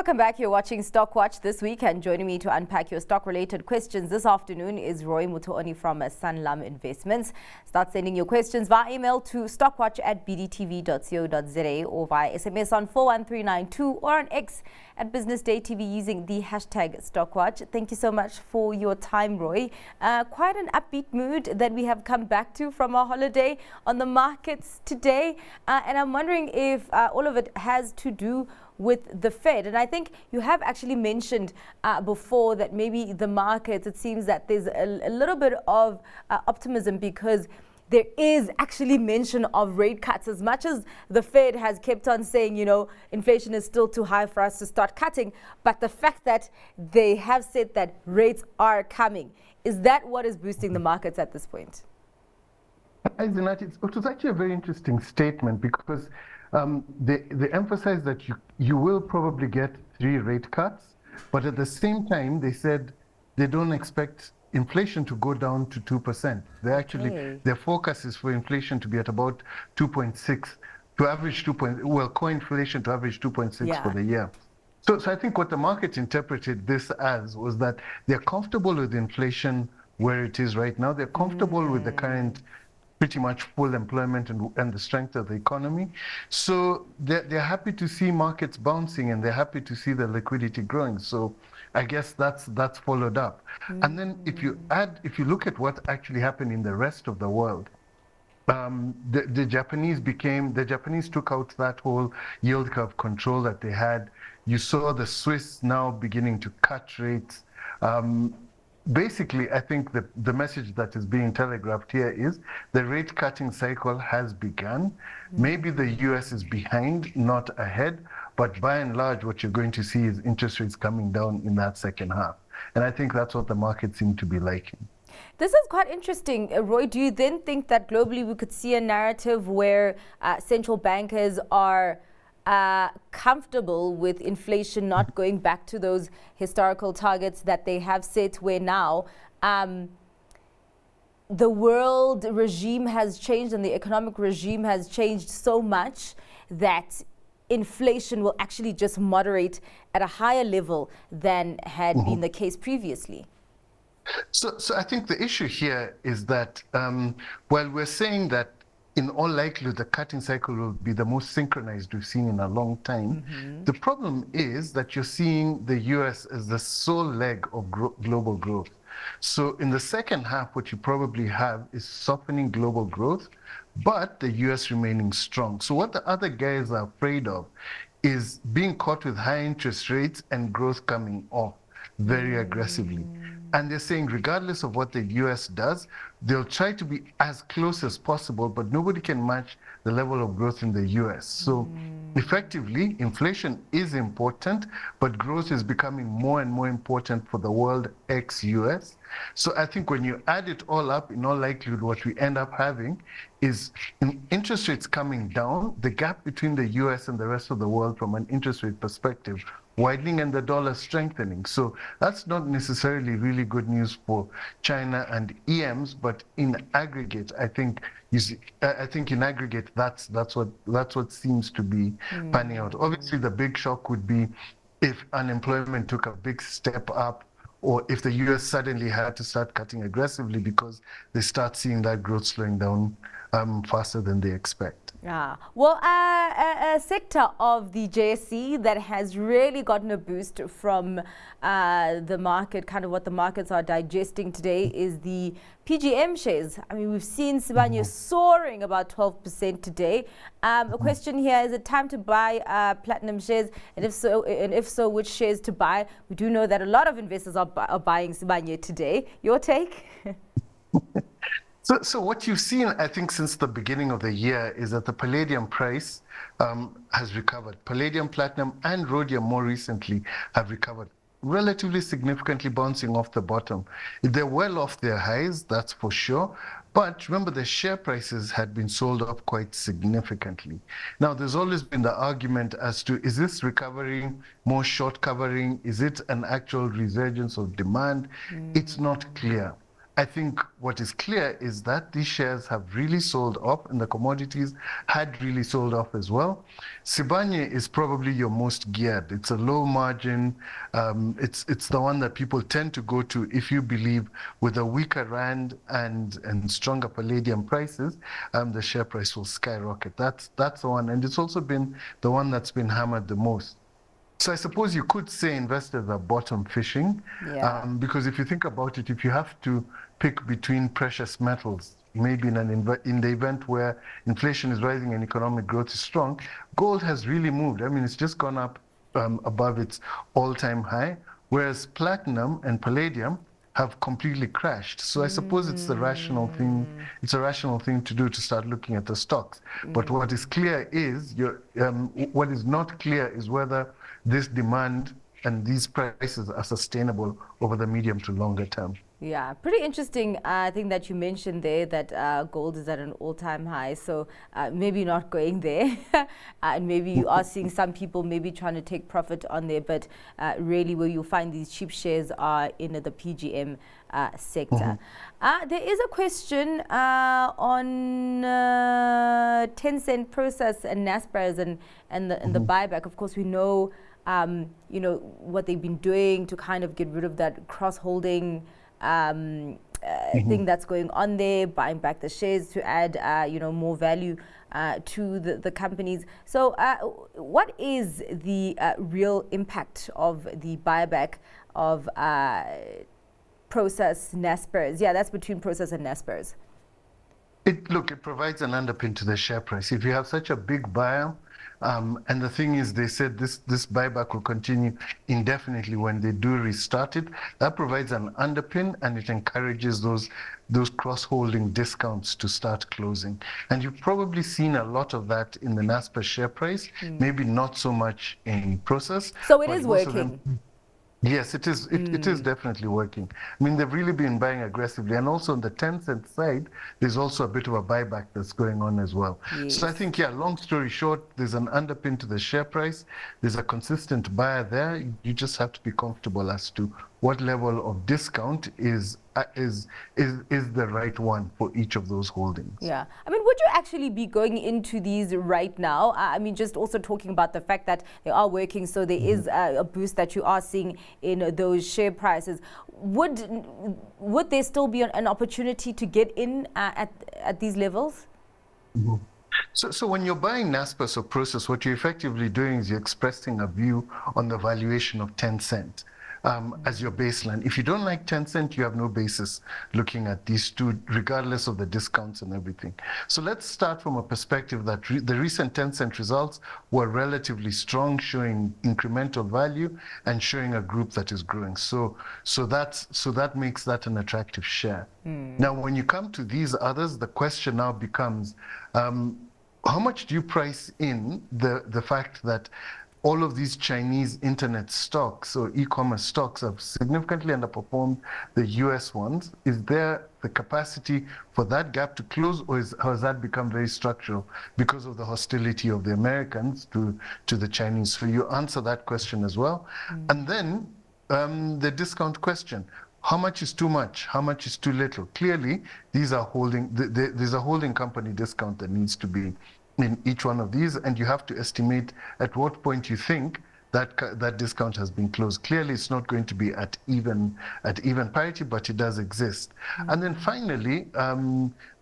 Welcome back. You're watching Stock Watch this week, and joining me to unpack your stock-related questions this afternoon is Mutooni from Sanlam Investments. Start sending your questions via email to stockwatch@bdtv.co.za or via SMS on 41392 or on X at Business Day TV using the hashtag StockWatch. Thank you so much for your time, Roy. Quite an upbeat mood that we have come back to from our holiday on the markets today. And I'm wondering if all of it has to do with the Fed. And I think you have actually mentioned before that maybe the markets, it seems that there's a little bit of optimism because there is actually mention of rate cuts. As much as the Fed has kept on saying, you know, inflation is still too high for us to start cutting, but the fact that they have said that rates are coming, is that what is boosting the markets at this point? It was actually a very interesting statement because they emphasized that you will probably get 3 rate cuts, but at the same time they said they don't expect inflation to go down to 2%. They actually, their forecast is for inflation to be at about 2.6, to average core inflation to average 2.6 for the year. So I think what the market interpreted this as was that they're comfortable with inflation where it is right now. They're comfortable with the current pretty much full employment and the strength of the economy. So they're happy to see markets bouncing, and they're happy to see the liquidity growing. So I guess that's followed up. And then if you look at what actually happened in the rest of the world, the Japanese took out that whole yield curve control that they had. You saw the Swiss now beginning to cut rates. Basically, I think the message that is being telegraphed here is the rate cutting cycle has begun. Maybe the US is behind, not ahead, but by and large, what you're going to see is interest rates coming down in that second half. And I think that's what the market seemed to be liking. This is quite interesting. Roy, do you then think that globally we could see a narrative where central bankers are comfortable with inflation not going back to those historical targets that they have set, where now the world regime has changed and the economic regime has changed so much that inflation will actually just moderate at a higher level than had been the case previously? So I think the issue here is that while we're saying that in all likelihood, the cutting cycle will be the most synchronized we've seen in a long time. The problem is that you're seeing the US as the sole leg of global growth. So in the second half, what you probably have is softening global growth, but the US remaining strong. So what the other guys are afraid of is being caught with high interest rates and growth coming off very aggressively. And they're saying regardless of what the US does, they'll try to be as close as possible, but nobody can match the level of growth in the US. So effectively, inflation is important, but growth is becoming more and more important for the world ex-US. So I think when you add it all up, in all likelihood, what we end up having is interest rates coming down, the gap between the US and the rest of the world from an interest rate perspective widening, and the dollar strengthening. So that's not necessarily really good news for China and EMs, but in aggregate, I think in aggregate that's what seems to be panning out. Obviously, the big shock would be if unemployment took a big step up, or if the US suddenly had to start cutting aggressively because they start seeing that growth slowing down faster than they expect. Well, a sector of the JSE that has really gotten a boost from the market, kind of what the markets are digesting today, is the PGM shares. I mean, we've seen Sibanye soaring about 12% today. A question here, is it time to buy platinum shares? And if so, which shares to buy? We do know that a lot of investors are buying Sibanye today. Your take? So what you've seen, I think, since the beginning of the year is that the palladium price has recovered. Palladium, platinum, and rhodium more recently have recovered relatively significantly, bouncing off the bottom. They're well off their highs, that's for sure. But remember, the share prices had been sold off quite significantly. Now, there's always been the argument as to, is this recovery more short covering? Is it an actual resurgence of demand? It's not clear. I think what is clear is that these shares have really sold off, and the commodities had really sold off as well. Sibanye is probably your most geared. It's a low margin. It's the one that people tend to go to if you believe with a weaker rand and stronger palladium prices, the share price will skyrocket. That's the one, and it's also been the one that's been hammered the most. So I suppose you could say investors are bottom fishing, because if you think about it, if you have to pick between precious metals, maybe in the event where inflation is rising and economic growth is strong, gold has really moved. I mean, it's just gone up above its all-time high, whereas platinum and palladium have completely crashed. So I suppose it's the rational thing. It's a rational thing to do, to start looking at the stocks. But what is clear is what is not clear is whether this demand and these prices are sustainable over the medium to longer term. Yeah, pretty interesting. I think that you mentioned there that gold is at an all-time high, so maybe not going there. And maybe you are seeing some people maybe trying to take profit on there, but really where you'll find these cheap shares are in the PGM sector. There is a question on Prosus and Naspers and the buyback. Of course, we know what they've been doing to kind of get rid of that cross-holding thing that's going on there, buying back the shares to add, more value to the companies. So what is the real impact of the buyback of Prosus, Naspers? Yeah, that's between Prosus and Naspers. It provides an underpin to the share price. If you have such a big buyer, and the thing is, they said this buyback will continue indefinitely when they do restart it. That provides an underpin, and it encourages those cross-holding discounts to start closing. And you've probably seen a lot of that in the Naspers share price, maybe not so much in Prosus. So it is working. Yes, it is. It is definitely working. I mean, they've really been buying aggressively, and also on the Tencent side, there's also a bit of a buyback that's going on as well. Yes. So I think, long story short, there's an underpin to the share price. There's a consistent buyer there. You just have to be comfortable as to what level of discount is the right one for each of those holdings. Yeah, I mean, would you actually be going into these right now? I mean, just also talking about the fact that they are working, so there is a boost that you are seeing in those share prices. Would there still be an opportunity to get in at these levels? So when you're buying Naspers or Prosus, what you're effectively doing is you're expressing a view on the valuation of Tencent as your baseline. If you don't like Tencent, you have no basis looking at these two, regardless of the discounts and everything. So let's start from a perspective that the recent Tencent results were relatively strong, showing incremental value and showing a group that is growing. So that makes that an attractive share. Now, when you come to these others, the question now becomes, how much do you price in the fact that all of these Chinese internet stocks or e-commerce stocks have significantly underperformed the US ones? Is there the capacity for that gap to close, or has that become very structural because of the hostility of the Americans to the Chinese? So you answer that question as well. And then the discount question. How much is too much? How much is too little? Clearly, these are there's a holding company discount that needs to be in each one of these, and you have to estimate at what point you think that discount has been closed. Clearly, it's not going to be at even parity, but it does exist. And then finally,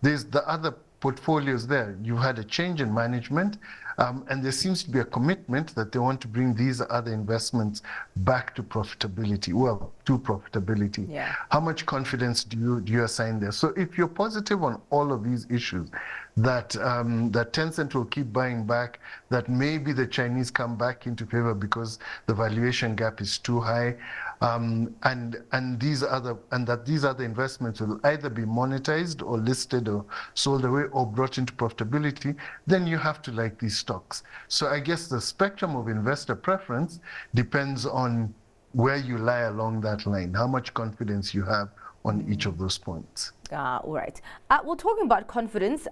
there's the other portfolios there. You've had a change in management, and there seems to be a commitment that they want to bring these other investments back to profitability. Well, to profitability. Yeah. How much confidence do you assign there? So if you're positive on all of these issues, that Tencent will keep buying back, that maybe the Chinese come back into favor because the valuation gap is too high, and that these other investments will either be monetized or listed or sold away or brought into profitability, then you have to like these stocks. So I guess the spectrum of investor preference depends on where you lie along that line, how much confidence you have on each of those points. All right. Well, talking about confidence,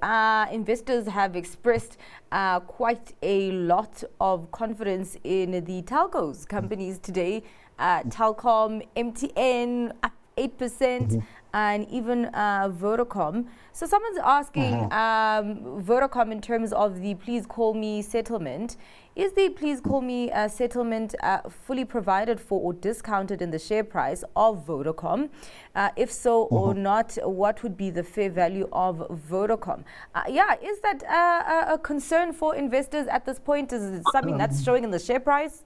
investors have expressed quite a lot of confidence in the telcos companies today. Telkom, MTN, up 8%. and even Vodacom. So someone's asking Vodacom in terms of the Please Call Me settlement. Is the Please Call Me settlement fully provided for or discounted in the share price of Vodacom? If so or not, what would be the fair value of Vodacom? Is that a concern for investors at this point? Is it something that's showing in the share price?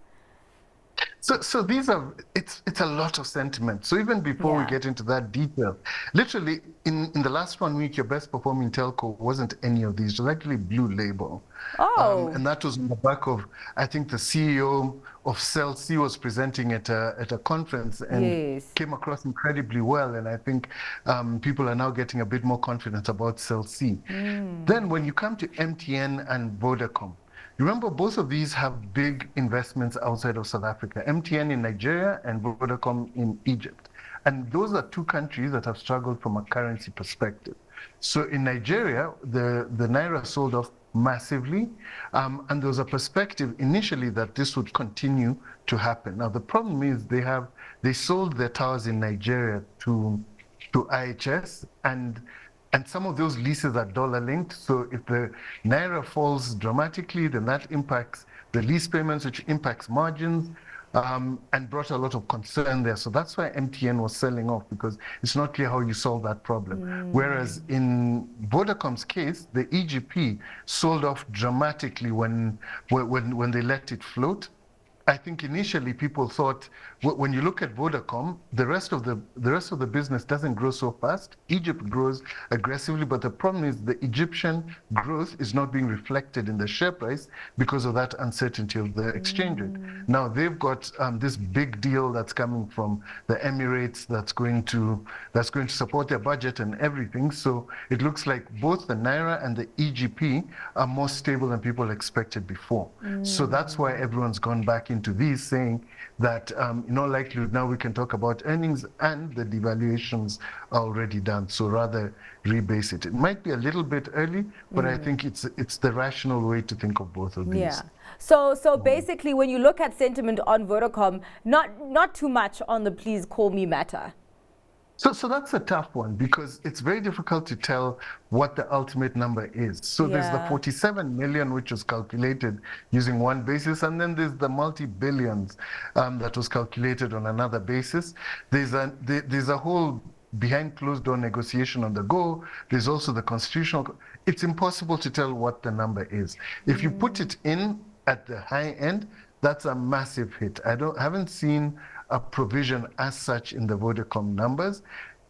So these are, it's a lot of sentiment. So even before we get into that detail, literally in the last 1 week, your best performing telco wasn't any of these. It was actually Blue Label. And that was on the back of, I think the CEO of Cell C was presenting at a conference and came across incredibly well. And I think people are now getting a bit more confident about Cell C. Then when you come to MTN and Vodacom, remember, both of these have big investments outside of South Africa, MTN in Nigeria and Vodacom in Egypt. And those are two countries that have struggled from a currency perspective. So in Nigeria, the Naira sold off massively, and there was a perspective initially that this would continue to happen. Now, the problem is they sold their towers in Nigeria to IHS, and some of those leases are dollar linked. So if the Naira falls dramatically, then that impacts the lease payments, which impacts margins, and brought a lot of concern there. So that's why MTN was selling off, because it's not clear how you solve that problem. Whereas in Vodacom's case, the EGP sold off dramatically when they let it float. I think initially people thought, when you look at Vodacom, the rest of the business doesn't grow so fast. Egypt grows aggressively, but the problem is the Egyptian growth is not being reflected in the share price because of that uncertainty of the exchange rate. Now they've got this big deal that's coming from the Emirates that's going to support their budget and everything. So it looks like both the Naira and the EGP are more stable than people expected before. So that's why everyone's gone back into these, saying that in all likelihood now we can talk about earnings and the devaluations are already done. So rather rebase it. It might be a little bit early, but I think it's the rational way to think of both of these. Yeah. So basically, when you look at sentiment on Vodacom, not too much on the Please Call Me matter. So that's a tough one, because it's very difficult to tell what the ultimate number is. So there's the 47 million, which was calculated using one basis, and then there's the multi-billions that was calculated on another basis. There's a whole behind closed door negotiation on the go. There's also the constitutional. It's impossible to tell what the number is. If you put it in at the high end, that's a massive hit. I haven't seen a provision as such in the Vodacom numbers.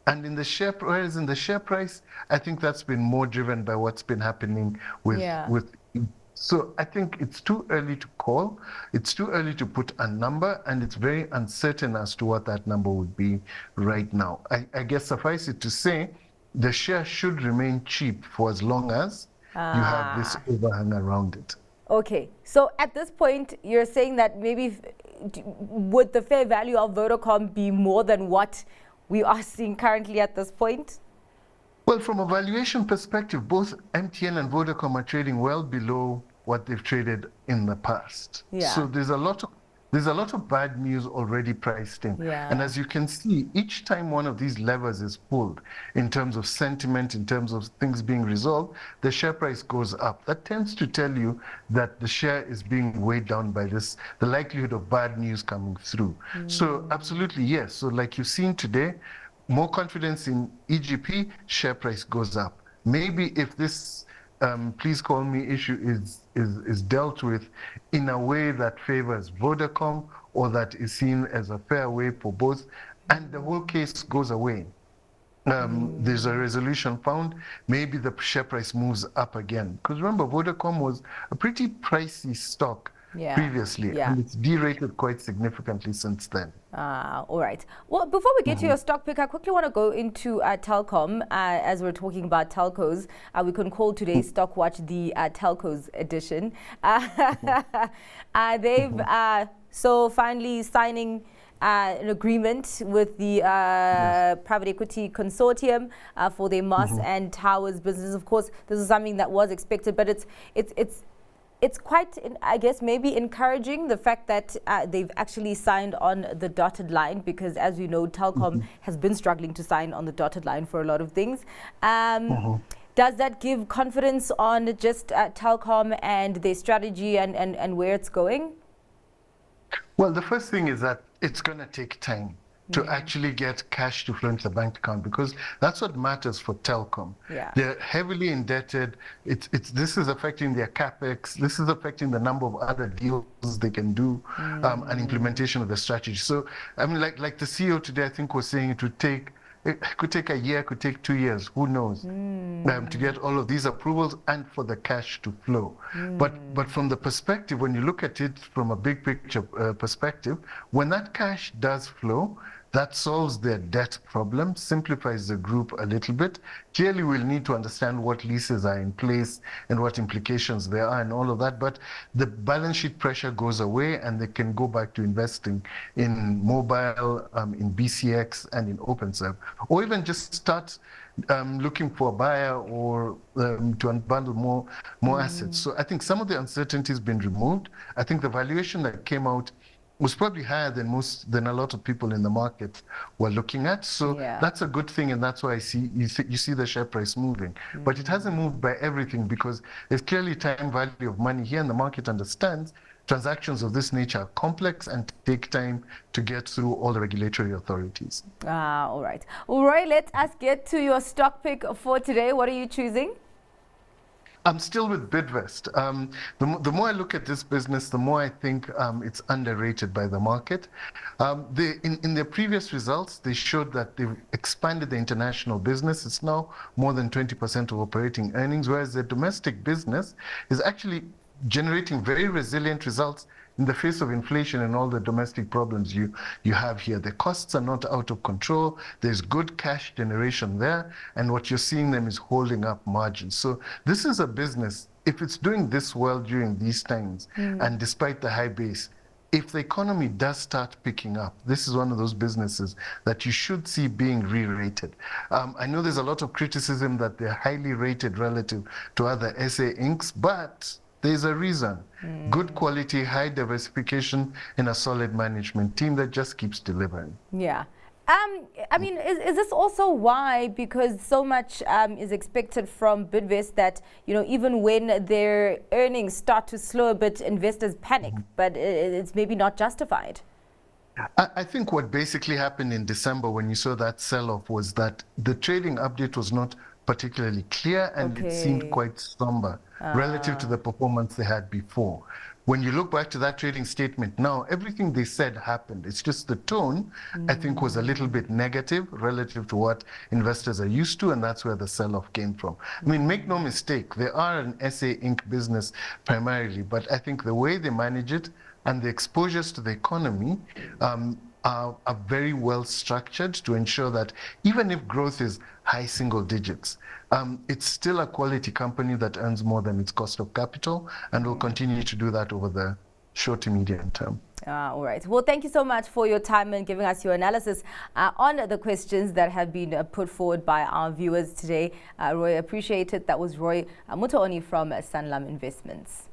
And in the share, whereas in the share price, I think that's been more driven by what's been happening with. So I think it's too early to call. It's too early to put a number, and it's very uncertain as to what that number would be right now. I guess suffice it to say, the share should remain cheap for as long as you have this overhang around it. Okay, so at this point, you're saying that maybe would the fair value of Vodacom be more than what we are seeing currently at this point? Well, from a valuation perspective, both MTN and Vodacom are trading well below what they've traded in the past. So there's a lot of bad news already priced in. And as you can see, each time one of these levers is pulled, in terms of sentiment, in terms of things being resolved, the share price goes up. That tends to tell you that the share is being weighed down by the likelihood of bad news coming through. So absolutely, yes. So like you've seen today, more confidence in EGP, share price goes up. Maybe if this Please Call Me issue is dealt with in a way that favors Vodacom, or that is seen as a fair way for both, and the whole case goes away. There's a resolution found, maybe the share price moves up again. Because remember, Vodacom was a pretty pricey stock previously, and it's derated quite significantly since then. All right. Well, before we get to your stock pick, I quickly want to go into Telkom. As we're talking about telcos, we can call today's Stock Watch the Telcos edition. They've so finally signing an agreement with the private equity consortium for their masts and towers business. Of course, this is something that was expected, but it's it's quite, I guess, maybe encouraging the fact that they've actually signed on the dotted line, because as we know, Telkom has been struggling to sign on the dotted line for a lot of things. Does that give confidence on just Telkom and their strategy and where it's going? Well, the first thing is that it's going to take time to actually get cash to flow into the bank account, because that's what matters for Telkom. Yeah. They're heavily indebted. This is affecting their capex. This is affecting the number of other deals they can do and implementation of the strategy. So, I mean, like the CEO today, I think, was saying it could take a year, it could take 2 years, who knows, to get all of these approvals and for the cash to flow. But from the perspective, when you look at it from a big picture perspective, when that cash does flow, that solves their debt problem, simplifies the group a little bit. Clearly, we'll need to understand what leases are in place and what implications there are and all of that. But the balance sheet pressure goes away and they can go back to investing in mobile, in BCX and in OpenServe, or even just start looking for a buyer or to unbundle more assets. So I think some of the uncertainty has been removed. I think the valuation that came out was probably higher than a lot of people in the market were looking at. So that's a good thing, and that's why you see the share price moving. But it hasn't moved by everything, because there's clearly time value of money here, and the market understands transactions of this nature are complex and take time to get through all the regulatory authorities. All right. Roy, let us get to your stock pick for today. What are you choosing? I'm still with Bidvest. The more I look at this business, the more I think it's underrated by the market. In their previous results, they showed that they've expanded the international business. It's now more than 20% of operating earnings, whereas the domestic business is actually generating very resilient results in the face of inflation and all the domestic problems you have here. The costs are not out of control. There's good cash generation there. And what you're seeing them is holding up margins. So this is a business, if it's doing this well during these times, and despite the high base, if the economy does start picking up, this is one of those businesses that you should see being re-rated. I know there's a lot of criticism that they're highly rated relative to other SA Incs., but there's a reason. Good quality, high diversification, and a solid management team that just keeps delivering. Yeah. I mean, is this also why, because so much is expected from Bidvest, that, you know, even when their earnings start to slow a bit, investors panic, but it's maybe not justified? I think what basically happened in December when you saw that sell-off was that the trading update was not particularly clear, and it seemed quite somber relative to the performance they had before. When you look back to that trading statement now, everything they said happened. It's just the tone, I think, was a little bit negative relative to what investors are used to, and that's where the sell-off came from. I mean, make no mistake, they are an SA Inc. business primarily, but I think the way they manage it and the exposures to the economy are very well structured to ensure that even if growth is high single digits, it's still a quality company that earns more than its cost of capital, and will continue to do that over the short to medium term. All right. Well, thank you so much for your time and giving us your analysis on the questions that have been put forward by our viewers today. Roy, appreciate it. That was Roy Mutooni from Sanlam Investments.